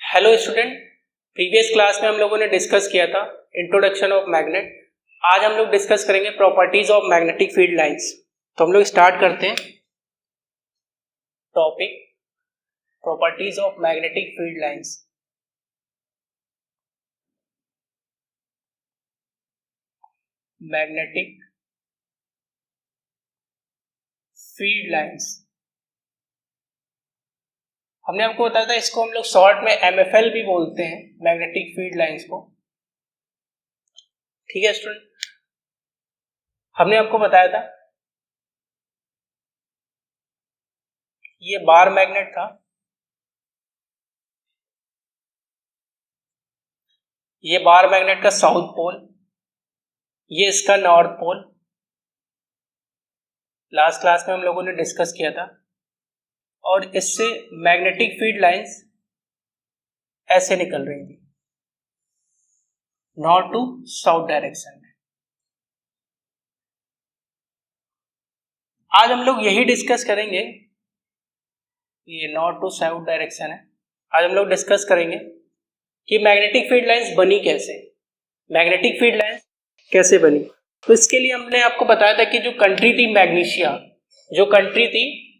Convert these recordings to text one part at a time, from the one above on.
Hello student, previous class में हम लोगों ने डिस्कस किया था इंट्रोडक्शन ऑफ मैग्नेट। आज हम लोग डिस्कस करेंगे properties of magnetic field lines. तो हम लोग स्टार्ट करते हैं topic properties of magnetic field lines. Magnetic field lines हमने आपको बताया था, इसको हम लोग शॉर्ट में MFL भी बोलते हैं, मैग्नेटिक फील्ड लाइंस को। ठीक है स्टूडेंट, हमने आपको बताया था ये बार मैग्नेट था, ये बार मैग्नेट का साउथ पोल, ये इसका नॉर्थ पोल। लास्ट क्लास में हम लोगों ने डिस्कस किया था। और इससे मैग्नेटिक फील्ड लाइंस ऐसे निकल रही थी नॉर्थ टू साउथ डायरेक्शन में। आज हम लोग यही डिस्कस करेंगे, ये नॉर्थ टू साउथ डायरेक्शन है। आज हम लोग डिस्कस करेंगे कि मैग्नेटिक फील्ड लाइंस बनी कैसे, मैग्नेटिक फील्ड लाइंस कैसे बनी। तो इसके लिए हमने आपको बताया था कि जो कंट्री थी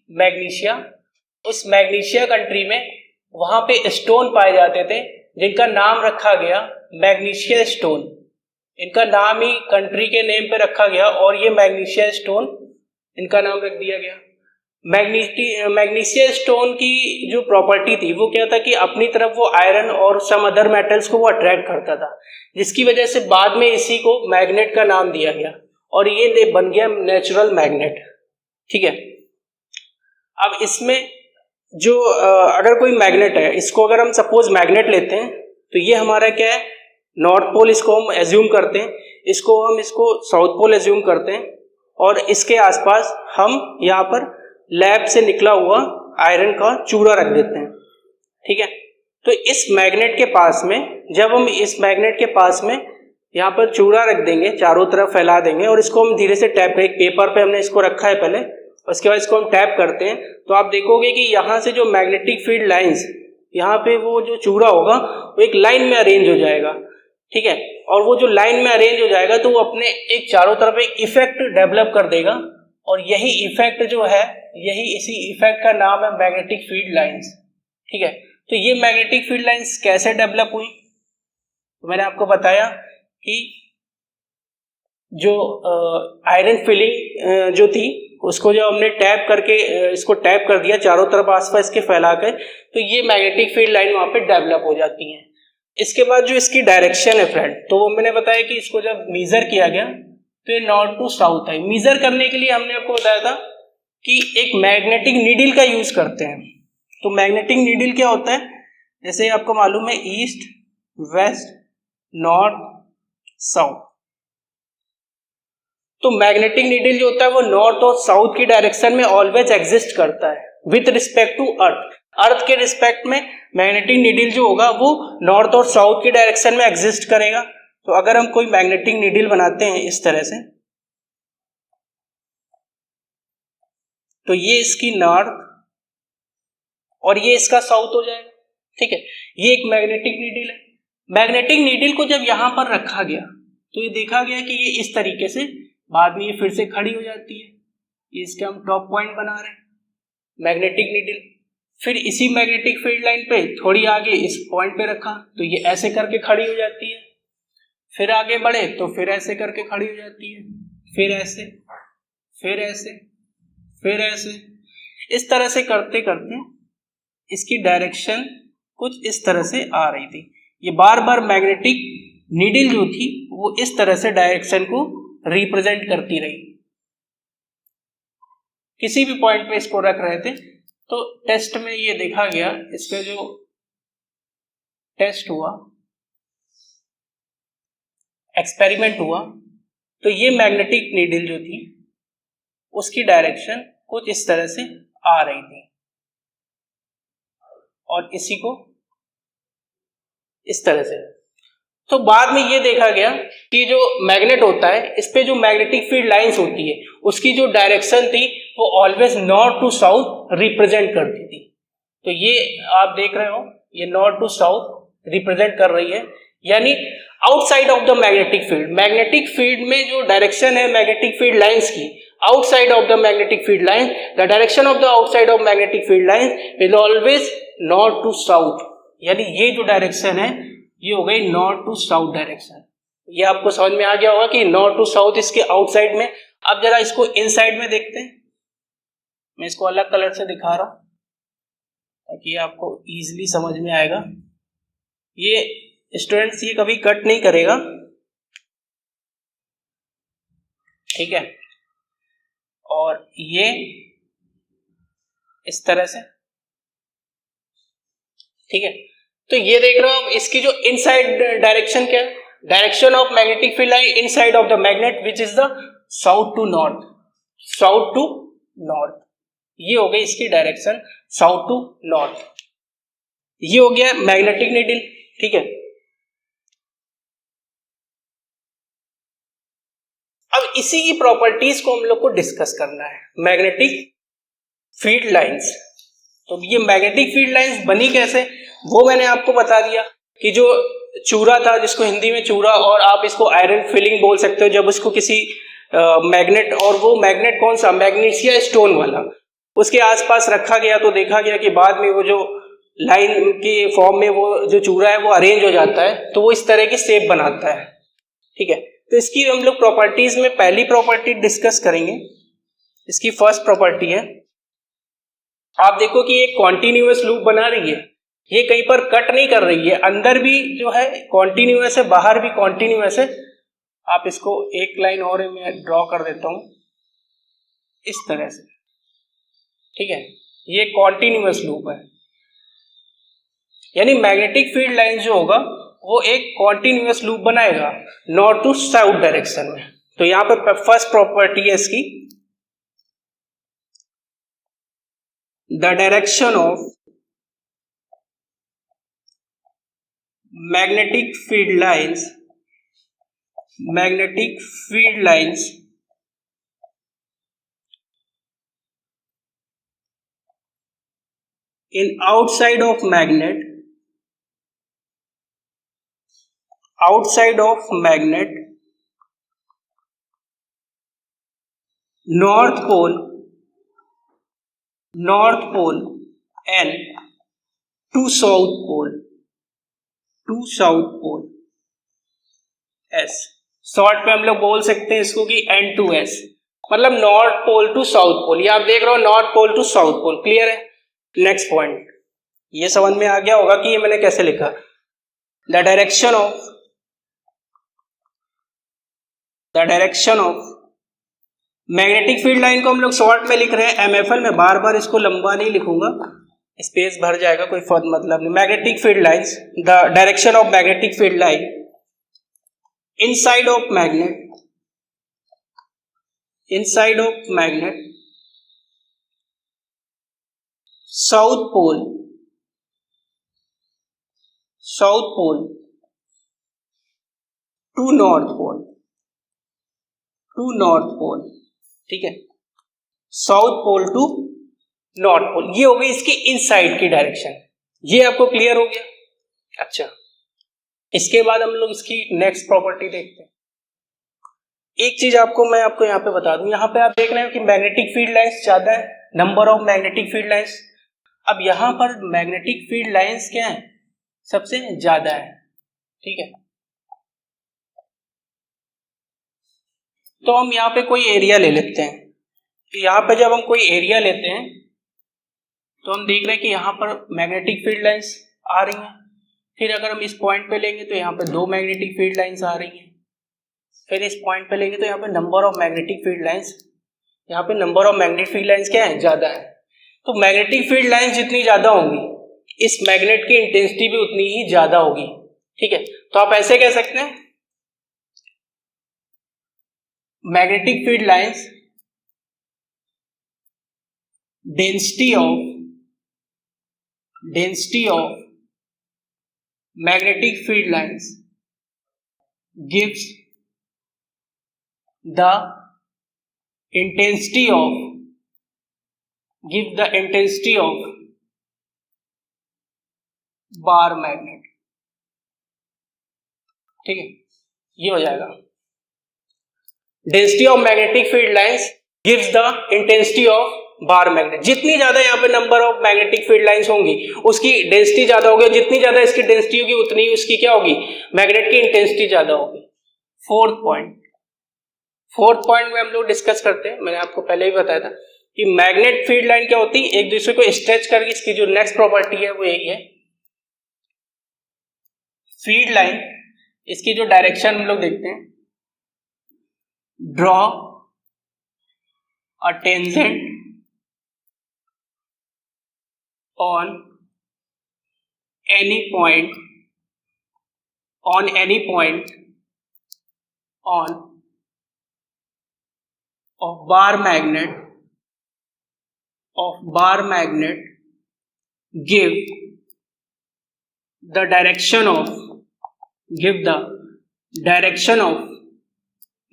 मैग्नीशिया, उस मैग्नीशिया कंट्री में वहां पे स्टोन पाए जाते थे जिनका नाम रखा गया मैग्नीशिया स्टोन। इनका नाम ही कंट्री के नेम पे रखा गया और ये मैग्नीशिया स्टोन इनका नाम रख दिया गया। मैग्नीशिया स्टोन की जो प्रॉपर्टी थी वो क्या था कि अपनी तरफ वो आयरन और सम अदर मेटल्स को वो अट्रैक्ट करता था, जिसकी वजह से बाद में इसी को मैग्नेट का नाम दिया गया और ये बन गया नेचुरल मैग्नेट। ठीक है, अब इसमें जो अगर कोई मैग्नेट है, इसको अगर हम सपोज मैग्नेट लेते हैं तो ये हमारा क्या है, नॉर्थ पोल इसको हम एज्यूम करते हैं, इसको साउथ पोल एज्यूम करते हैं और इसके आसपास हम यहाँ पर लैब से निकला हुआ आयरन का चूड़ा रख देते हैं। ठीक है, तो इस मैग्नेट के पास में, जब हम इस मैग्नेट के पास में यहाँ पर चूड़ा रख देंगे, चारों तरफ फैला देंगे और इसको हम धीरे से टैप करेंगे, पेपर पे हमने इसको रखा है पहले, उसके बाद इसको हम टैप करते हैं तो आप देखोगे कि यहाँ से जो मैग्नेटिक फील्ड लाइंस, यहाँ पे वो जो चूड़ा होगा वो एक लाइन में अरेंज हो जाएगा। ठीक है, और वो जो लाइन में अरेंज हो जाएगा तो वो अपने एक चारों तरफ एक इफेक्ट डेवलप कर देगा और यही इफेक्ट जो है, इसी इफेक्ट का नाम है मैग्नेटिक फील्ड लाइंस। ठीक है, तो ये मैग्नेटिक फील्ड लाइंस कैसे डेवलप हुई, तो मैंने आपको बताया कि जो आयरन फिलिंग जो थी उसको जब हमने टैप करके इसको टैप कर दिया चारों तरफ आसपास इसके फैलाकर, तो ये मैग्नेटिक फील्ड लाइन वहां पे डेवलप हो जाती है। इसके बाद जो इसकी डायरेक्शन है फ्रेंड, तो वो मैंने बताया कि इसको जब मेजर किया गया तो ये नॉर्थ टू साउथ है। मेजर करने के लिए हमने आपको बताया था कि एक मैग्नेटिक नीडल का यूज करते हैं। तो मैग्नेटिक नीडल क्या होता है, जैसे आपको मालूम है ईस्ट, वेस्ट, नॉर्थ, साउथ। तो मैग्नेटिक नीडल जो होता है वो नॉर्थ और साउथ की डायरेक्शन में ऑलवेज एग्जिस्ट करता है विथ रिस्पेक्ट टू अर्थ। अर्थ के रिस्पेक्ट में मैग्नेटिक नीडल जो होगा वो नॉर्थ और साउथ की डायरेक्शन में एग्जिस्ट करेगा। तो अगर हम कोई मैग्नेटिक नीडल बनाते हैं इस तरह से, तो ये इसकी नॉर्थ और ये इसका साउथ हो जाएगा। ठीक है, ये एक मैग्नेटिक नीडल है। मैग्नेटिक नीडल को जब यहां पर रखा गया तो ये देखा गया कि ये इस तरीके से बाद में ये फिर से खड़ी हो जाती है। ये इसके हम टॉप पॉइंट बना रहे हैं मैग्नेटिक नीडल। फिर इसी मैग्नेटिक फील्ड लाइन पे थोड़ी आगे इस पॉइंट पे रखा तो ये ऐसे करके खड़ी हो जाती है। फिर आगे बढ़े तो फिर ऐसे करके खड़ी हो जाती है, फिर ऐसे, फिर ऐसे, फिर ऐसे। इस तरह से करते करते इसकी डायरेक्शन कुछ इस तरह से आ रही थी। ये बार बार मैग्नेटिक नीडल जो थी वो इस तरह से डायरेक्शन को रिप्रेजेंट करती रही। किसी भी पॉइंट पे इसको रख रहे थे तो टेस्ट में ये देखा गया, इसका जो टेस्ट हुआ, एक्सपेरिमेंट हुआ, तो ये मैग्नेटिक नीडल जो थी उसकी डायरेक्शन कुछ इस तरह से आ रही थी और इसी को इस तरह से। तो बाद में ये देखा गया कि जो मैग्नेट होता है इस पे जो मैग्नेटिक फील्ड लाइंस होती है उसकी जो डायरेक्शन थी वो always north to south represent करती थी। तो ये आप देख रहे हो ये नॉर्थ टू साउथ रिप्रेजेंट कर रही है, यानी outside of the magnetic field. Magnetic field में जो डायरेक्शन है मैग्नेटिक फील्ड लाइंस की, outside of the magnetic field line, the direction of the outside of magnetic field line is always north to south. यानी ये जो direction है ये हो गई नॉर्थ टू साउथ डायरेक्शन। ये आपको समझ में आ गया होगा कि नॉर्थ टू साउथ इसके आउटसाइड में। अब जरा इसको इनसाइड में देखते हैं, मैं इसको अलग कलर से दिखा रहा हूं ताकि आपको इजीली समझ में आएगा। ये स्टूडेंट्स ये कभी कट नहीं करेगा, ठीक है, और ये इस तरह से, ठीक है। तो ये देख रहे हो आप, इसकी जो इनसाइड डायरेक्शन क्या है, direction of magnetic field line inside of the magnet which is the south to north, south to north. ये हो गई इसकी डायरेक्शन साउथ टू नॉर्थ। ये हो गया मैग्नेटिक नीडल, ठीक है। अब इसी की प्रॉपर्टीज को हम लोग को डिस्कस करना है, मैग्नेटिक फील्ड लाइंस। तो ये मैग्नेटिक फील्ड लाइंस बनी कैसे, वो मैंने आपको बता दिया कि जो चूरा था, जिसको हिंदी में चूरा और आप इसको आयरन फिलिंग बोल सकते हो, जब उसको किसी मैग्नेट, और वो मैग्नेट कौन सा, मैग्नीशिया स्टोन वाला, उसके आसपास रखा गया तो देखा गया कि बाद में वो जो लाइन के फॉर्म में वो जो चूरा है वो अरेंज हो जाता है, तो वो इस तरह की शेप बनाता है, ठीक है। तो इसकी हम लोग प्रॉपर्टीज में पहली प्रॉपर्टी डिस्कस करेंगे। इसकी फर्स्ट प्रॉपर्टी है, आप देखो कि एक कॉन्टिन्यूअस लूप बना रही है, ये कहीं पर कट नहीं कर रही है, अंदर भी जो है कॉन्टिन्यूअस है, बाहर भी कॉन्टिन्यूअस है। आप इसको एक लाइन और मैं ड्रॉ कर देता हूं इस तरह से, ठीक है। ये कॉन्टिन्यूअस लूप है, यानी मैग्नेटिक फील्ड लाइन जो होगा वो एक कॉन्टिन्यूअस लूप बनाएगा नॉर्थ टू साउथ डायरेक्शन में। तो यहां पर फर्स्ट प्रॉपर्टी है इसकी, the direction of magnetic field lines, magnetic field lines in outside of magnet, outside of magnet, north pole, north pole and to south pole, to south pole s। Short पे हम लोग बोल सकते हैं इसको कि N2S, मतलब north pole to south pole. ये आप देख रहे हो north pole to south pole, clear है। नेक्स्ट पॉइंट, ये समझ में आ गया होगा कि ये मैंने कैसे लिखा, the direction of magnetic field line को हम लोग शॉर्ट में लिख रहे हैं MFL में, बार बार इसको लंबा नहीं लिखूंगा, स्पेस भर जाएगा, कोई मतलब नहीं। Magnetic field lines, the direction of magnetic field line inside of magnet, inside of magnet, south pole to north pole, ठीक है, south pole to north pole. ये हो गई इसकी इनसाइड की डायरेक्शन, ये आपको क्लियर हो गया। अच्छा, इसके बाद हम लोग इसकी नेक्स्ट प्रॉपर्टी देखते हैं। एक चीज मैं आपको यहाँ पे बता दूं, यहाँ पे आप देख रहे हो कि मैग्नेटिक फील्ड लाइंस ज्यादा है, number of magnetic field lines. अब यहाँ पर मैग्नेटिक फील्ड लाइंस क्या है, सबसे ज्यादा है, ठीक है। तो हम यहाँ पे कोई एरिया ले लेते हैं, तो यहाँ पे जब हम कोई एरिया लेते हैं तो हम देख रहे हैं कि यहाँ पर मैग्नेटिक फील्ड लाइंस आ रही हैं। फिर अगर हम इस पॉइंट पे लेंगे तो यहाँ पे 2 मैग्नेटिक फील्ड लाइंस आ रही हैं। फिर इस पॉइंट पे लेंगे तो यहाँ पे number of magnetic field lines, यहाँ पे number of magnetic field lines क्या है, ज्यादा है। तो मैग्नेटिक फील्ड लाइंस जितनी ज्यादा होंगी, इस मैग्नेट की इंटेंसिटी भी उतनी ही ज्यादा होगी, ठीक है। तो आप ऐसे कह सकते हैं, magnetic field lines density of magnetic field lines gives the intensity of bar magnet. ठीक है, ये हो जाएगा। Density of magnetic field lines gives the intensity of bar magnet. जितनी ज्यादा यहाँ पे number of magnetic field lines होंगी उसकी डेंसिटी ज्यादा होगी, जितनी ज्यादा इसकी डेंसिटी होगी उतनी ही उसकी क्या होगी, मैग्नेट की इंटेंसिटी ज्यादा होगी। फोर्थ पॉइंट में हम लोग डिस्कस करते हैं, मैंने आपको पहले ही बताया था कि मैग्नेट फील्ड लाइन क्या होती है, एक दूसरे को स्ट्रेच करके, इसकी जो नेक्स्ट प्रॉपर्टी है वो यही है। फील्ड लाइन, इसकी जो डायरेक्शन हम लोग देखते हैं, draw a tangent on any point on of bar magnet give the direction of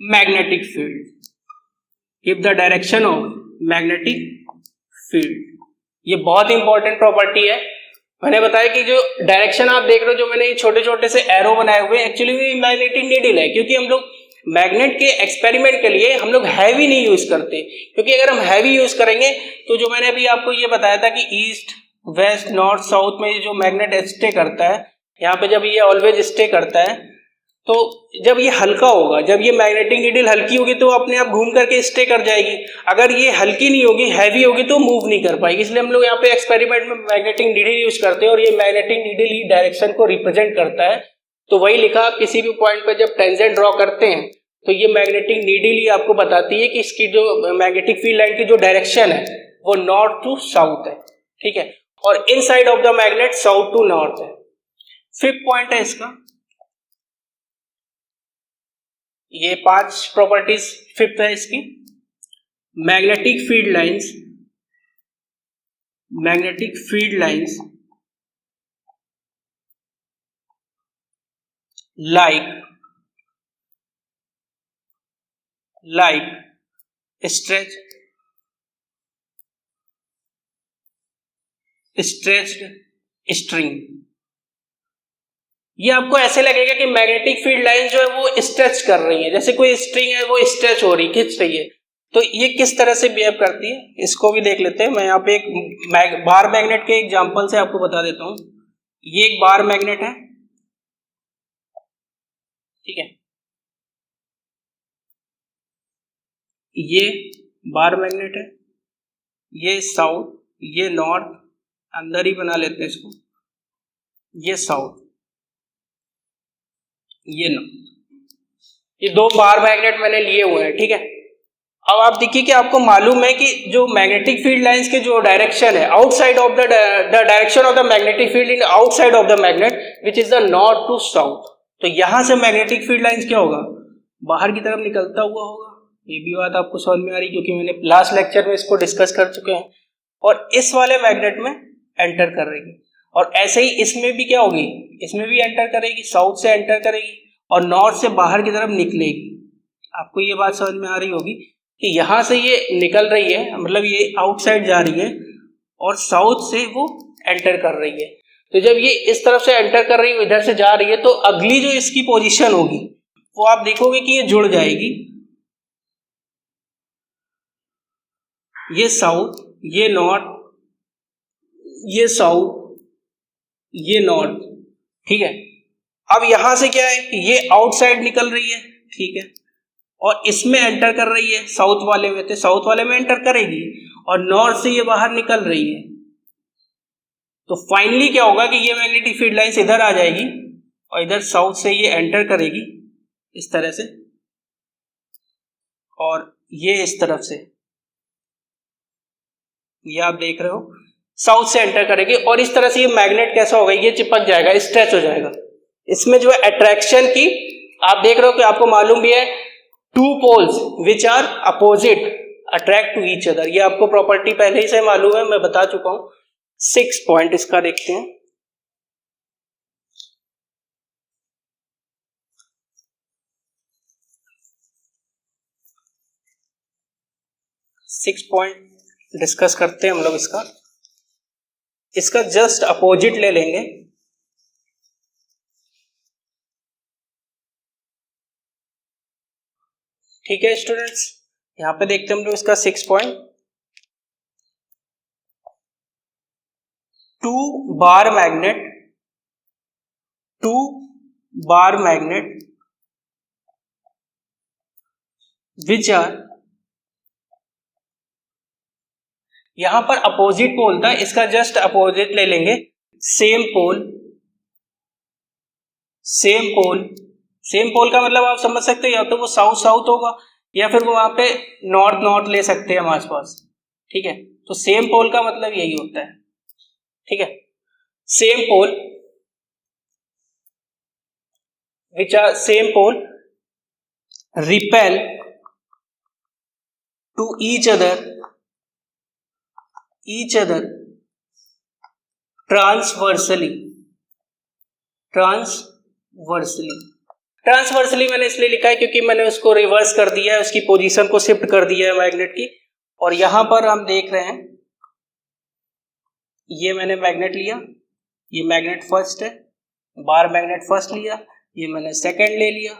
magnetic field। ये बहुत इंपॉर्टेंट प्रॉपर्टी है। मैंने बताया कि जो डायरेक्शन आप देख रहे हो, जो मैंने छोटे छोटे से एरो बनाए हुए हैं, एक्चुअली ये मैग्नेटिक नीडल है, क्योंकि हम लोग मैग्नेट के एक्सपेरिमेंट के लिए हम लोग हैवी नहीं यूज करते, क्योंकि अगर हम हैवी यूज करेंगे तो जो मैंने अभी आपको ये बताया था कि ईस्ट वेस्ट नॉर्थ साउथ में जो मैग्नेट स्टे करता है, यहाँ पे जब ये ऑलवेज स्टे करता है, तो जब ये हल्का होगा, जब ये मैग्नेटिक नीडल हल्की होगी तो अपने आप घूम करके स्टे कर जाएगी। अगर ये हल्की नहीं होगी, हैवी होगी, तो मूव नहीं कर पाएगी। इसलिए हम लोग यहाँ पे एक्सपेरिमेंट में मैग्नेटिक नीडल यूज करते हैं, और ये मैग्नेटिक नीडल ही डायरेक्शन को रिप्रेजेंट करता है। तो वही लिखा, आप किसी भी पॉइंट पर जब टेंजेंट ड्रॉ करते हैं तो ये मैग्नेटिक नीडल ही आपको बताती है कि इसकी जो मैग्नेटिक फील्ड लाइन की जो डायरेक्शन है वो नॉर्थ टू साउथ है। ठीक है, और inside of the magnet south to north है। फिफ्थ पॉइंट है इसका, ये 5 प्रॉपर्टीज फिफ्थ है इसकी। Magnetic field lines like stretched string। ये आपको ऐसे लगेगा कि मैग्नेटिक फील्ड लाइन जो है वो स्ट्रेच कर रही है, जैसे कोई स्ट्रिंग है वो स्ट्रेच हो रही, खिंच रही है। तो ये किस तरह से बिहेव करती है, इसको भी देख लेते हैं। मैं यहाँ पे एक बार मैग्नेट के एग्जांपल से आपको बता देता हूँ। ये एक बार मैग्नेट है, ठीक है, ये बार मैग्नेट है, ये साउथ, ये नॉर्थ, अंदर ही बना लेते हैं इसको, ये साउथ, ये नॉर्थ। ये 2 बार मैग्नेट मैंने लिए हुए हैं। ठीक है, अब आप देखिए कि आपको मालूम है कि जो मैग्नेटिक फील्ड लाइंस के जो डायरेक्शन है, outside of the direction of the magnetic field in outside of the magnet which is the north to south. तो यहां से मैग्नेटिक फील्ड लाइंस क्या होगा, बाहर की तरफ निकलता हुआ होगा। ये भी बात आपको समझ में आ रही, क्योंकि मैंने लास्ट लेक्चर में इसको डिस्कस कर चुके हैं। और इस वाले मैग्नेट में एंटर कर रही है, और ऐसे ही इसमें भी क्या होगी, इसमें भी एंटर करेगी, साउथ से एंटर करेगी और नॉर्थ से बाहर की तरफ निकलेगी। आपको ये बात समझ में आ रही होगी कि यहां से ये निकल रही है, मतलब ये आउटसाइड जा रही है, और साउथ से वो एंटर कर रही है। तो जब ये इस तरफ से एंटर कर रही है, इधर से जा रही है, तो अगली जो इसकी पोजीशन होगी वो आप देखोगे कि ये जुड़ जाएगी। ये साउथ, ये नॉर्थ, ये साउथ, ये नॉर्थ। ठीक है, अब यहां से क्या है कि ये आउटसाइड निकल रही है, ठीक है, और इसमें एंटर कर रही है, साउथ वाले में, तो साउथ वाले में एंटर करेगी, और नॉर्थ से ये बाहर निकल रही है। तो फाइनली क्या होगा कि ये मैग्नेटिक फील्ड लाइंस इधर आ जाएगी, और इधर साउथ से ये एंटर करेगी इस तरह से, और ये इस तरफ से, ये आप देख रहे हो, साउथ से एंटर करेगी, और इस तरह से ये मैग्नेट कैसा होगा, ये चिपक जाएगा, स्ट्रेच हो जाएगा। इसमें जो है अट्रैक्शन की, आप देख रहे हो कि आपको मालूम भी है, 2 poles which are opposite attract to each other. ये आपको प्रॉपर्टी पहले ही से मालूम है, मैं बता चुका हूं। 6 पॉइंट इसका देखते हैं। सिक्स पॉइंट डिस्कस करते हैं हम लोग। इसका जस्ट अपोजिट ले लेंगे, ठीक है स्टूडेंट्स, यहाँ पे देखते हैं हम लोग इसका 6 point. 2 bar magnet which are, यहां पर अपोजिट पोल था, इसका जस्ट अपोजिट ले लेंगे, सेम पोल का मतलब आप समझ सकते हैं, या तो वो साउथ साउथ होगा या फिर वो वहां पे नॉर्थ नॉर्थ ले सकते हैं हम आसपास। ठीक है, तो सेम पोल का मतलब यही होता है। ठीक है, same pole which are same pole repel to each other transversely मैंने इसलिए लिखा है क्योंकि मैंने उसको रिवर्स कर दिया है, उसकी पोजीशन को शिफ्ट कर दिया है मैग्नेट की। और यहां पर हम देख रहे हैं, ये मैंने मैग्नेट लिया, ये मैग्नेट फर्स्ट है, बार मैग्नेट फर्स्ट लिया, ये मैंने सेकंड ले लिया।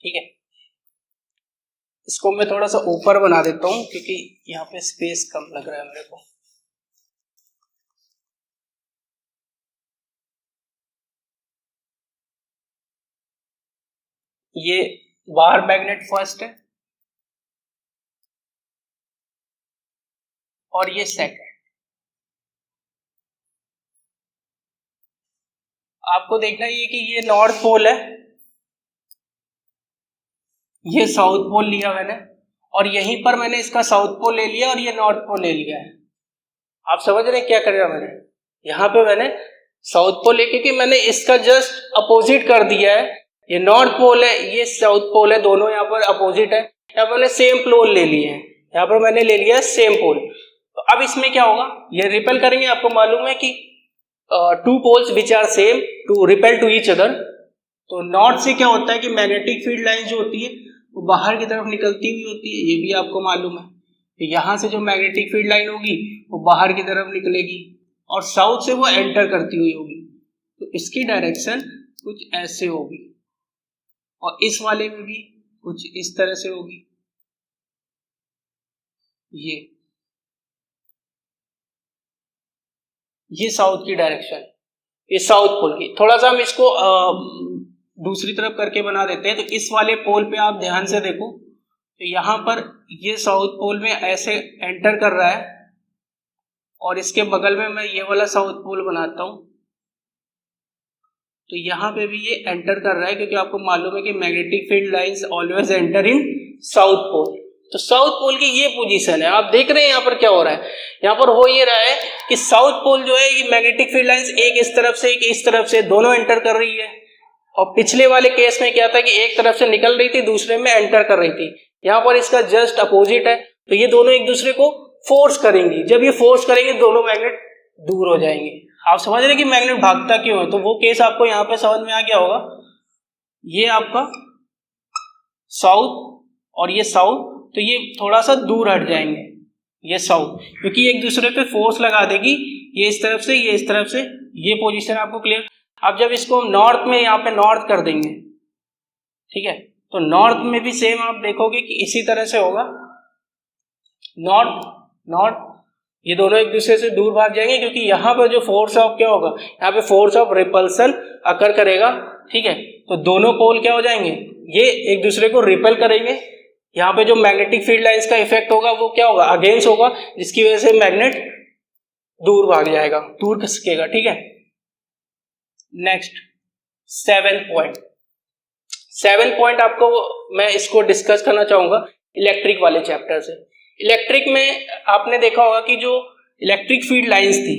ठीक है, इसको मैं थोड़ा सा ऊपर बना देता हूं क्योंकि यहाँ पे स्पेस कम लग रहा है मेरे को। ये बार मैग्नेट फर्स्ट है और ये सेकंड। आपको देखना ये कि ये नॉर्थ पोल है, ये साउथ पोल लिया मैंने, और यहीं पर मैंने इसका साउथ पोल ले लिया और ये नॉर्थ पोल ले लिया है। आप समझ रहे हैं क्या करेगा मैंने, यहाँ पे मैंने साउथ पोल ले, क्योंकि मैंने इसका जस्ट अपोजिट कर दिया है, ये नॉर्थ पोल है, ये साउथ पोल है, दोनों यहाँ पर अपोजिट है। यहाँ पर मैंने सेम पोल ले लिए हैं, यहाँ पर मैंने ले लिया सेम पोल। तो अब इसमें क्या होगा, ये रिपेल करेंगे। आपको मालूम है कि 2 poles which are same to repel to each other. तो नॉर्थ से क्या होता है कि मैग्नेटिक फील्ड लाइन जो होती है वो बाहर की तरफ निकलती हुई होती है, ये भी आपको मालूम है। तो यहाँ से जो मैग्नेटिक फील्ड लाइन होगी वो बाहर की तरफ निकलेगी और साउथ से वो एंटर करती हुई होगी। तो इसकी डायरेक्शन कुछ ऐसे होगी और इस वाले में भी कुछ इस तरह से होगी। ये साउथ की डायरेक्शन, ये साउथ पोल की। थोड़ा सा हम इसको दूसरी तरफ करके बना देते हैं। तो इस वाले पोल पे आप ध्यान से देखो, तो यहाँ पर ये साउथ पोल में ऐसे एंटर कर रहा है और इसके बगल में मैं ये वाला साउथ पोल बनाता हूँ, तो यहाँ पे भी ये एंटर कर रहा है, क्योंकि आपको मालूम है कि magnetic field lines always enter in south pole. तो साउथ पोल की ये पोजीशन है। आप देख रहे हैं यहाँ पर क्या हो रहा है, यहाँ पर हो ये रहा है कि साउथ पोल जो है ये मैग्नेटिक फील्ड लाइंस एक इस तरफ से एक इस तरफ से दोनों एंटर कर रही है। और पिछले वाले केस में क्या था कि एक तरफ से निकल रही थी, दूसरे में एंटर कर रही थी। यहाँ पर इसका जस्ट अपोजिट है। तो ये दोनों एक दूसरे को फोर्स करेंगी। जब ये फोर्स करेंगे दोनों मैग्नेट दूर हो जाएंगे। आप समझ रहे हैं कि मैग्नेट भागता क्यों है। तो वो केस आपको यहाँ पे समझ में आ गया होगा। ये आपका साउथ और ये साउथ, तो ये थोड़ा सा दूर हट जाएंगे, ये साउथ, क्योंकि एक दूसरे पे फोर्स लगा देगी, ये इस तरफ से ये इस तरफ से। ये पोजीशन आपको क्लियर। अब जब इसको नॉर्थ में यहाँ पे नॉर्थ कर देंगे, ठीक है, तो नॉर्थ में भी सेम आप देखोगे कि इसी तरह से होगा। नॉर्थ नॉर्थ, ये दोनों एक दूसरे से दूर भाग जाएंगे, क्योंकि यहाँ पर जो फोर्स ऑफ क्या होगा, यहाँ पे फोर्स ऑफ रिपल्सन अकर करेगा। ठीक है, तो दोनों पोल क्या हो जाएंगे, ये एक दूसरे को रिपेल करेंगे। यहाँ पे जो मैग्नेटिक फील्ड लाइंस का इफेक्ट होगा वो क्या होगा, अगेंस्ट होगा, जिसकी वजह से मैग्नेट दूर भाग जाएगा, दूर खिसकेगा। ठीक है, नेक्स्ट 7 पॉइंट आपको मैं इसको डिस्कस करना चाहूंगा इलेक्ट्रिक वाले चैप्टर से। इलेक्ट्रिक में आपने देखा होगा कि जो इलेक्ट्रिक फील्ड लाइंस थी,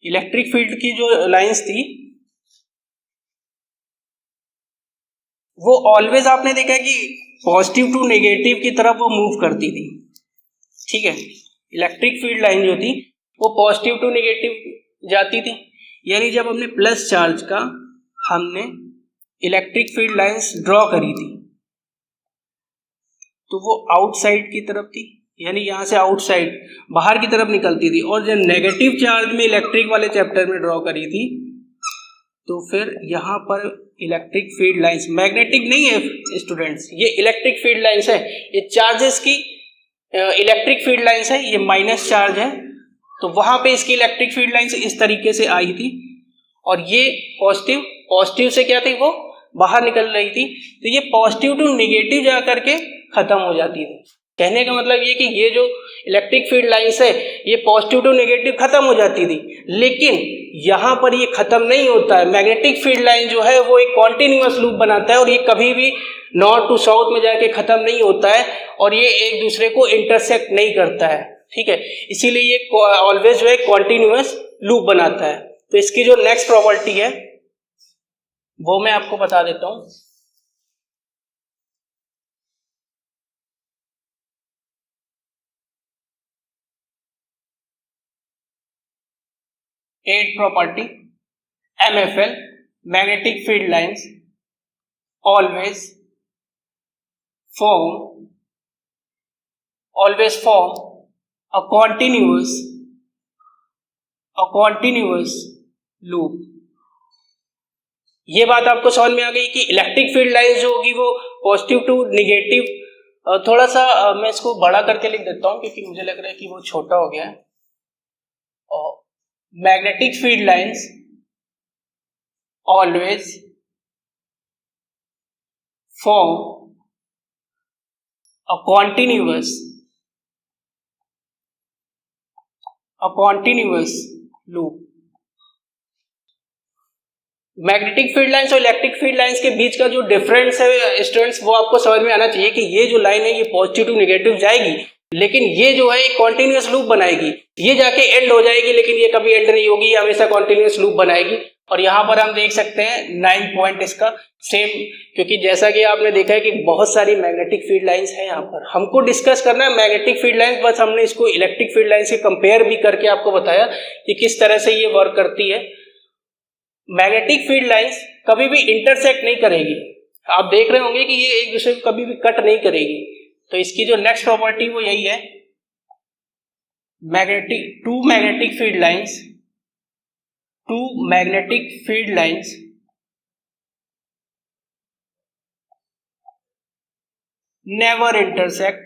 इलेक्ट्रिक फील्ड की जो लाइंस थी वो ऑलवेज आपने देखा कि पॉजिटिव टू नेगेटिव की तरफ वो मूव करती थी। ठीक है, इलेक्ट्रिक फील्ड लाइन जो थी वो पॉजिटिव टू नेगेटिव जाती थी। यानी जब हमने प्लस चार्ज का हमने इलेक्ट्रिक फील्ड लाइंस ड्रॉ करी थी तो वो आउटसाइड की तरफ थी, यानी यहाँ से आउटसाइड बाहर की तरफ निकलती थी। और जब नेगेटिव चार्ज में इलेक्ट्रिक वाले चैप्टर में ड्रॉ करी थी तो फिर यहाँ पर इलेक्ट्रिक फील्ड लाइंस, मैग्नेटिक नहीं है स्टूडेंट्स, ये इलेक्ट्रिक फील्ड लाइंस है, ये चार्जेस की इलेक्ट्रिक फील्ड लाइंस है, ये माइनस चार्ज है, तो वहां पे इसकी इलेक्ट्रिक फील्ड लाइंस इस तरीके से आई थी, और ये पॉजिटिव से क्या थी, वो बाहर निकल रही थी, तो ये पॉजिटिव टू निगेटिव जा करके खत्म हो जाती थी। कहने का मतलब ये कि ये जो इलेक्ट्रिक फील्ड लाइंस है ये पॉजिटिव टू नेगेटिव खत्म हो जाती थी, लेकिन यहाँ पर ये खत्म नहीं होता है। मैग्नेटिक फील्ड लाइन जो है वो एक कॉन्टिन्यूअस लूप बनाता है, और ये कभी भी नॉर्थ टू साउथ में जाके खत्म नहीं होता है, और ये एक दूसरे को इंटरसेक्ट नहीं करता है, ठीक है, इसीलिए ये ऑलवेज जो है कॉन्टिन्यूअस लूप बनाता है। तो इसकी जो नेक्स्ट प्रॉपर्टी है वो मैं आपको बता देता हूं। Eight property, MFL, magnetic field lines always form a continuous loop। ये बात आपको समझ में आ गई कि इलेक्ट्रिक फील्ड लाइंस जो होगी वो पॉजिटिव टू निगेटिव, थोड़ा सा मैं इसको बड़ा करके लिख देता हूं क्योंकि मुझे लग रहा है कि वो छोटा हो गया है। और magnetic field lines always form a continuous loop। Magnetic field lines और इलेक्ट्रिक फील्ड लाइंस के बीच का जो डिफरेंस है स्टूडेंट्स, वो आपको समझ में आना चाहिए कि ये जो लाइन है ये पॉजिटिव टू नेगेटिव जाएगी, लेकिन ये जो है एक कॉन्टिन्यूअस लूप बनाएगी, ये जाके एंड हो जाएगी, लेकिन ये कभी एंड नहीं होगी, ये हमेशा कॉन्टिन्यूअस लूप बनाएगी। और यहाँ पर हम देख सकते हैं 9 पॉइंट इसका सेम, क्योंकि जैसा कि आपने देखा है कि बहुत सारी मैग्नेटिक फील्ड लाइंस हैं यहाँ पर, हमको डिस्कस करना है मैग्नेटिक फील्ड लाइंस, बस हमने इसको इलेक्ट्रिक फील्ड लाइन से कंपेयर भी करके आपको बताया कि किस तरह से ये वर्क करती है। मैग्नेटिक फील्ड लाइंस कभी भी इंटरसेक्ट नहीं करेगी, आप देख रहे होंगे कि ये एक दूसरे को कभी भी कट नहीं करेगी। तो इसकी जो नेक्स्ट प्रॉपर्टी वो यही है, two magnetic field lines never intersect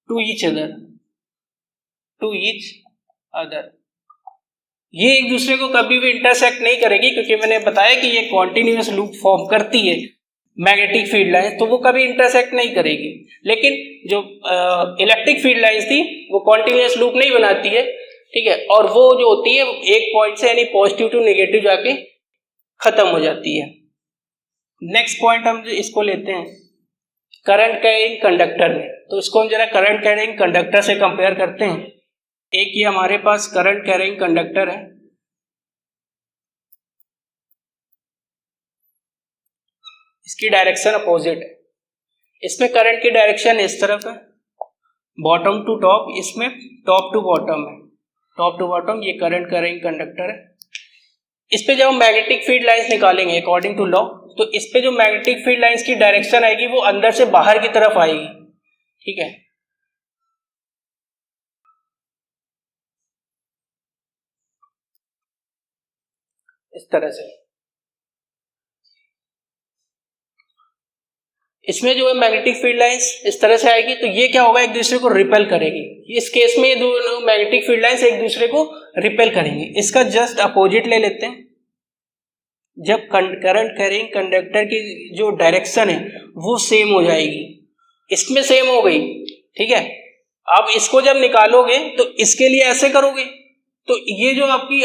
to each other। ये एक दूसरे को कभी भी इंटरसेक्ट नहीं करेगी, क्योंकि मैंने बताया कि ये कॉन्टिन्यूअस लूप फॉर्म करती है मैग्नेटिक फील्ड लाइंस, तो वो कभी इंटरसेक्ट नहीं करेगी। लेकिन जो इलेक्ट्रिक फील्ड लाइंस थी वो कॉन्टिन्यूअस लूप नहीं बनाती है, ठीक है, और वो जो होती है एक पॉइंट से यानी पॉजिटिव टू नेगेटिव जाके खत्म हो जाती है। नेक्स्ट पॉइंट हम इसको लेते हैं करंट कैरिंग कंडक्टर में। तो इसको हम जरा करंट कैरिंग कंडक्टर से कंपेयर करते हैं। एक ये हमारे पास करंट कैरिंग कंडक्टर है, इसकी डायरेक्शन अपोजिट है, इसमें करंट की डायरेक्शन इस तरफ है बॉटम टू टॉप, इसमें टॉप टू बॉटम है, टॉप टू बॉटम। ये करंट कैरिंग कंडक्टर है। इस पे जब हम मैग्नेटिक फील्ड लाइंस निकालेंगे अकॉर्डिंग टू लॉ, तो इस पे जो मैग्नेटिक फील्ड लाइंस की डायरेक्शन आएगी वो अंदर से बाहर की तरफ आएगी, ठीक है। इस तरह से इसमें जो है मैग्नेटिक फील्ड लाइंस इस तरह से आएगी, तो ये क्या होगा, एक दूसरे को रिपेल करेगी। इस केस में ये दोनों मैग्नेटिक फील्ड लाइंस एक दूसरे को रिपेल करेंगे। इसका जस्ट अपोजिट ले लेते हैं। जब करंट कैरिंग कंडक्टर की जो डायरेक्शन है वो सेम हो जाएगी, इसमें सेम हो गई, ठीक है। अब इसको जब निकालोगे तो इसके लिए ऐसे करोगे, तो ये जो आपकी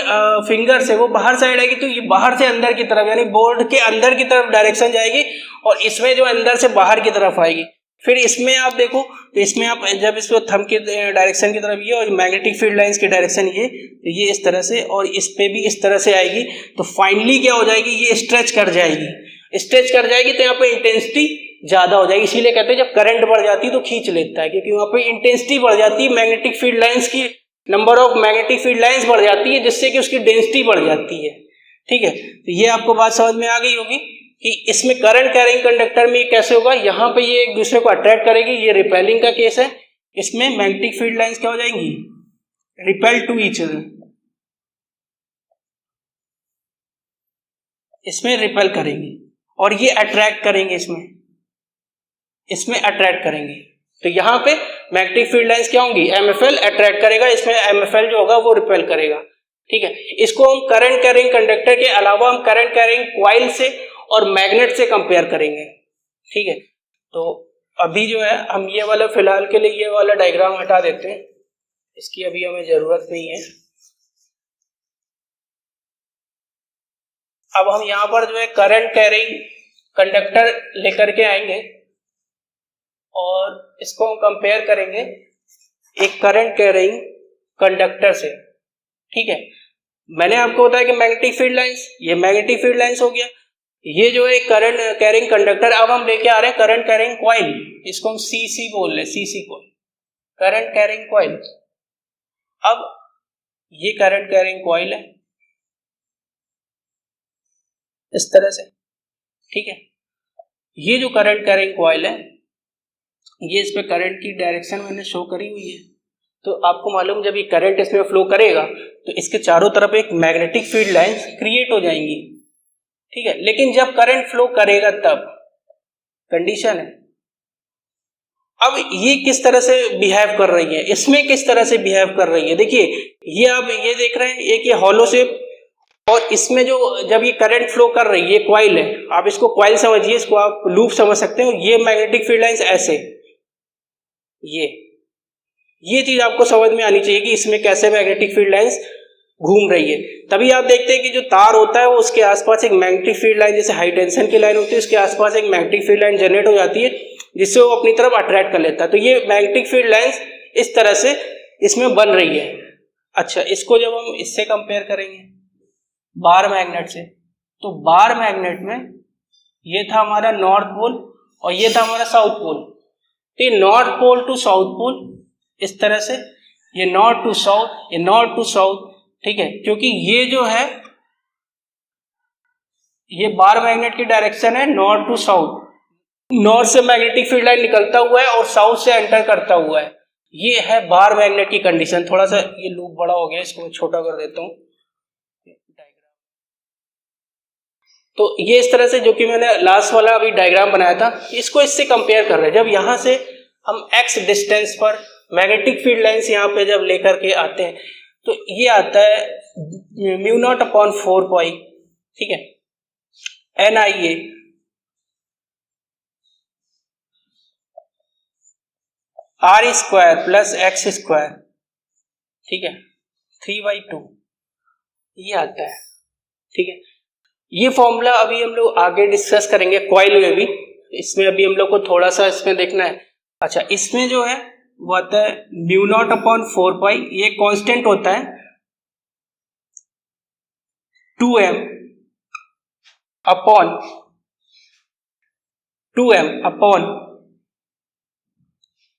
फिंगर्स है वो बाहर साइड आएगी, तो ये बाहर से अंदर की तरफ यानी बोर्ड के अंदर की तरफ डायरेक्शन जाएगी, और इसमें जो अंदर से बाहर की तरफ आएगी। फिर इसमें आप देखो, तो इसमें आप जब इसको थंब के डायरेक्शन की तरफ ये और मैग्नेटिक फील्ड लाइंस की डायरेक्शन ये, तो ये इस तरह से और इस पे भी इस तरह से आएगी, तो फाइनली क्या हो जाएगी, ये स्ट्रेच कर जाएगी। तो यहाँ पे इंटेंसिटी ज्यादा हो जाएगी। इसीलिए कहते हैं जब करंट बढ़ जाती है तो खींच लेता है, क्योंकि वहाँ पे इंटेंसिटी बढ़ जाती है, मैग्नेटिक फील्ड लाइंस की number of magnetic field lines बढ़ जाती है, जिससे कि उसकी डेंसिटी बढ़ जाती है, ठीक है। तो ये आपको बात समझ में आ गई होगी कि इसमें करंट कैरिंग कंडक्टर में कैसे होगा। यहाँ पे ये एक दूसरे को अट्रैक्ट करेगी, ये रिपेलिंग का केस है। इसमें मैग्नेटिक फील्ड लाइंस क्या हो जाएंगी, रिपेल टू ईच अदर, इसमें रिपेल करेंगे और ये अट्रैक्ट करेंगे, इसमें अट्रैक्ट करेंगे। तो यहाँ पे मैग्नेटिक फील्ड लाइंस क्या होंगी, MFL अट्रैक्ट करेगा, इसमें MFL जो होगा वो रिपेल करेगा। ठीक है, इसको हम करंट कैरिंग कंडक्टर के अलावा हम करंट कैरिंग कॉइल से और मैग्नेट से कंपेयर करेंगे। ठीक है, तो अभी जो है हम ये वाला फिलहाल के लिए ये वाला डायग्राम हटा देते हैं, इसकी अभी हमें जरूरत नहीं है। अब हम यहाँ पर जो है करंट कैरिंग कंडक्टर लेकर के आएंगे और इसको हम कंपेयर करेंगे एक करंट कैरिंग कंडक्टर से। ठीक है, मैंने आपको बताया कि मैग्नेटिक फील्ड लाइंस, ये मैग्नेटिक फील्ड लाइंस हो गया। ये जो है करंट कैरिंग कंडक्टर, अब हम लेके आ रहे हैं करंट कैरिंग कॉइल, इसको हम CC बोल रहे हैं, CC coil, current carrying coil. अब ये करंट कैरिंग कॉइल है इस तरह से। ठीक है, ये जो करंट कैरिंग कॉइल है, ये इस पे करंट की डायरेक्शन मैंने शो करी हुई है। तो आपको मालूम, जब ये करंट इसमें फ्लो करेगा तो इसके चारों तरफ एक मैग्नेटिक फील्ड लाइंस क्रिएट हो जाएंगी। ठीक है, लेकिन जब करंट फ्लो करेगा तब कंडीशन है, अब ये किस तरह से बिहेव कर रही है, इसमें किस तरह से बिहेव कर रही है। देखिए, ये आप ये देख रहे हैं, एक ये हॉलो शेप, और इसमें जो जब ये करंट फ्लो कर रही है, ये कॉइल है, आप इसको कॉइल समझिए, इसको आप लूप समझ सकते हो। ये मैग्नेटिक फील्ड लाइंस ऐसे, ये चीज आपको समझ में आनी चाहिए कि इसमें कैसे मैग्नेटिक फील्ड लाइंस घूम रही है। तभी आप देखते हैं कि जो तार होता है वो उसके आसपास एक मैग्नेटिक फील्ड लाइन, जैसे हाई टेंशन की लाइन होती है, उसके आसपास एक मैग्नेटिक फील्ड लाइन जनरेट हो जाती है, जिससे वो अपनी तरफ अट्रैक्ट कर लेता है। तो ये मैग्नेटिक फील्ड लाइंस इस तरह से इसमें बन रही है। अच्छा, इसको जब हम इससे कंपेयर करेंगे बार मैग्नेट से, तो बार मैग्नेट में ये था हमारा नॉर्थ पोल और ये था हमारा साउथ पोल। तो ये north pole to south pole इस तरह से, ये नॉर्थ टू साउथ, ये नॉर्थ टू साउथ। ठीक है, क्योंकि ये जो है ये बार मैग्नेट की डायरेक्शन है नॉर्थ टू साउथ, नॉर्थ से मैग्नेटिक फील्ड लाइन निकलता हुआ है और साउथ से एंटर करता हुआ है। ये है बार मैग्नेट की कंडीशन। थोड़ा सा ये लूप बड़ा हो गया, इसको मैं छोटा कर देता हूं। तो ये इस तरह से, जो कि मैंने लास्ट वाला अभी डायग्राम बनाया था, इसको इससे कंपेयर कर रहे हैं। जब यहां से हम x डिस्टेंस पर मैग्नेटिक फील्ड लाइंस यहाँ पे जब लेकर के आते हैं, तो ये आता है μ0/4π, ठीक है, NIA r² + x², ठीक है, 3/2 ये आता है। ठीक है, ये फॉर्मूला अभी हम लोग आगे डिस्कस करेंगे कॉइल में भी, इसमें अभी हम लोग को थोड़ा सा इसमें देखना है। अच्छा, इसमें जो है वो आता है μ0/4π, ये कांस्टेंट होता है 2m अपॉन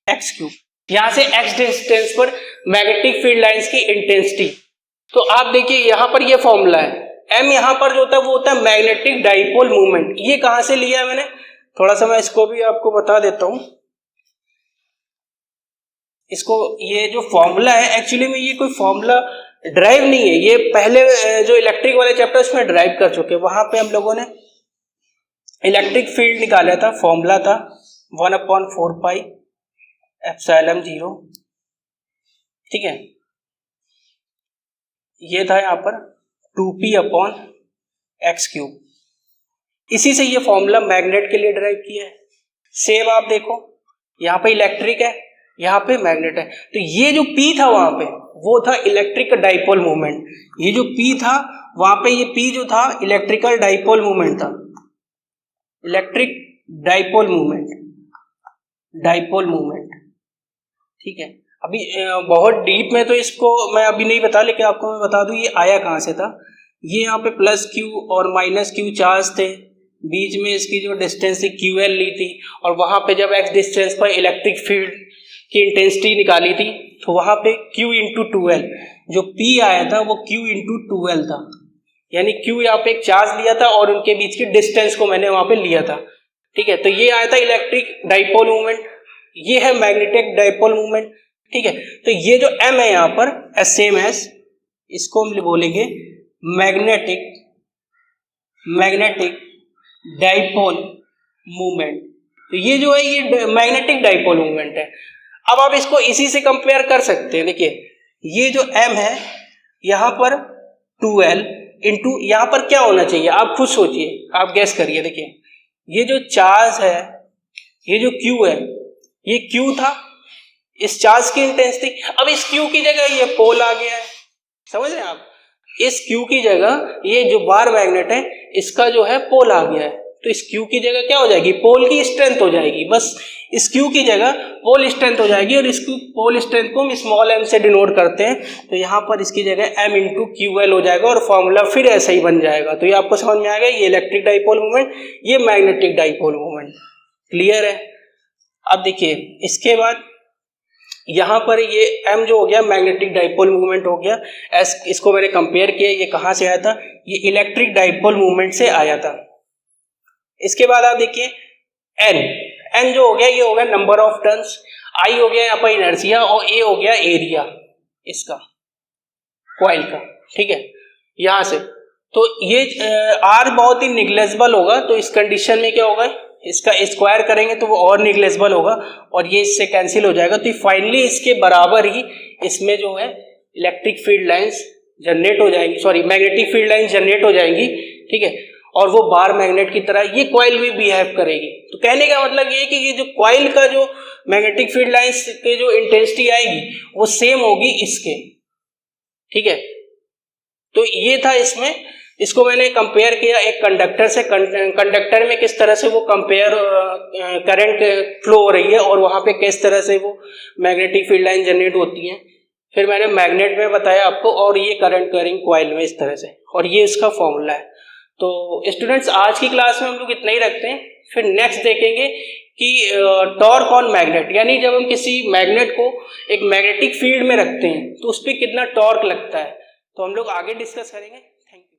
x³। यहां से x डिस्टेंस पर मैग्नेटिक फील्ड लाइंस की इंटेंसिटी। तो आप देखिए यहां पर ये फॉर्मूला है, m यहां पर जो होता है वो होता है मैग्नेटिक डाइपोल मूवमेंट। ये कहां से लिया है मैंने, थोड़ा सा मैं इसको भी आपको बता देता हूं। इसको, ये जो फॉर्मूला है एक्चुअली में ये कोई फॉर्मूला ड्राइव नहीं है, ये पहले जो इलेक्ट्रिक वाले चैप्टर उसमें ड्राइव कर चुके, वहां पे हम लोगों ने इलेक्ट्रिक फील्ड निकाला था। फॉर्मूला था 1/4πε0, ठीक है, ये था यहाँ पर 2p/x³। इसी से ये फॉर्मूला मैग्नेट के लिए ड्राइव किया है। सेम आप देखो, यहाँ पे इलेक्ट्रिक है, यहाँ पे मैग्नेट है, तो ये जो P था वहां पे वो था इलेक्ट्रिक डाइपोल मूवमेंट। ये जो P था वहां पे, ये P जो था इलेक्ट्रिकल डाइपोल मूवमेंट था, इलेक्ट्रिक डाइपोल मूवमेंट, ठीक है। अभी बहुत डीप में तो इसको मैं अभी नहीं बता, लेकिन आपको मैं बता दूं ये आया कहां से था। ये यहाँ पे +q और -q चार्ज थे, बीच में इसकी जो डिस्टेंस थी QL ली थी, और वहां पे जब x डिस्टेंस पर इलेक्ट्रिक फील्ड की इंटेंसिटी निकाली थी तो वहां पे q × 2l, जो P आया था वो q × 2l था, यानी q यहाँ पे एक चार्ज लिया था और उनके बीच की डिस्टेंस को मैंने वहां पे लिया था, ठीक है। तो ये आया था इलेक्ट्रिक डाइपोल मूवमेंट, ये है मैग्नेटिक डाइपोल मूवमेंट, ठीक है। तो ये जो m है यहाँ पर सेम एज, इसको हम बोलेंगे मैग्नेटिक मैग्नेटिक डाइपोल मूवमेंट। तो ये जो है ये मैग्नेटिक डाइपोल मूवमेंट है। अब आप इसको इसी से कंपेयर कर सकते हैं। देखिए ये जो m है यहाँ पर 2l इंटू यहाँ पर क्या होना चाहिए, आप खुद सोचिए, आप गैस करिए। देखिए ये जो चार्ज है, ये जो q है, ये q था, इस चार्ज की इंटेंसिटी। अब इस q की जगह ये पोल आ गया है, समझ रहे हैं आप। इस q की जगह ये जो बार मैग्नेट है इसका जो है पोल आ गया है, तो इस q की जगह क्या हो जाएगी, पोल की स्ट्रेंथ हो जाएगी। बस इस q की जगह पोल स्ट्रेंथ हो जाएगी, और इस पोल स्ट्रेंथ को हम स्मॉल m से डिनोट करते हैं। तो यहाँ पर इसकी जगह m इंटू QL हो जाएगा, और फॉर्मूला फिर ऐसा ही बन जाएगा। तो ये आपको समझ में आ गया, ये इलेक्ट्रिक डाइपोल मूवमेंट, ये मैग्नेटिक डाइपोल मूवमेंट। क्लियर है। अब देखिए इसके बाद यहाँ पर ये m जो हो गया मैग्नेटिक डाइपोल मूवमेंट हो गया। इसको मैंने कंपेयर किया, ये कहाँ से आया था, ये इलेक्ट्रिक डाइपोल मूवमेंट से आया था। इसके बाद आप देखिए n जो हो गया, ये हो गया नंबर ऑफ टर्न्स, I हो गया यहाँ पर इनर्शिया, और A हो गया एरिया इसका कॉइल का। ठीक है, यहाँ से तो ये R बहुत ही निग्लेजिबल होगा, तो इस कंडीशन में क्या होगा, इसका स्क्वायर करेंगे तो वो और निग्लेजिबल होगा, और ये इससे कैंसिल हो जाएगा। तो फाइनली इसके बराबर ही इसमें जो है इलेक्ट्रिक फील्ड लाइंस जनरेट हो जाएंगी, sorry magnetic field lines generate हो जाएंगी। ठीक है, और वो बार मैग्नेट की तरह ये कॉइल भी बिहेव करेगी। तो कहने का मतलब ये है कि ये जो कॉइल का जो मैग्नेटिक फील्ड लाइंस के जो इंटेंसिटी आएगी वो सेम होगी इसके। ठीक है, तो ये था इसमें, इसको मैंने कंपेयर किया एक कंडक्टर से। कंडक्टर में किस तरह से वो कंपेयर करंट फ्लो हो रही है, और वहाँ पे किस तरह से वो मैग्नेटिक फील्ड लाइन जनरेट होती है। फिर मैंने मैग्नेट में बताया आपको, और ये करंट कैरिंग कॉइल में इस तरह से, और ये इसका फॉर्मूला है। तो स्टूडेंट्स आज की क्लास में हम लोग इतना ही रखते हैं, फिर नेक्स्ट देखेंगे कि टॉर्क ऑन मैग्नेट, यानी जब हम किसी मैग्नेट को एक मैग्नेटिक फील्ड में रखते हैं तो उस पर कितना टॉर्क लगता है, तो हम लोग आगे डिस्कस करेंगे।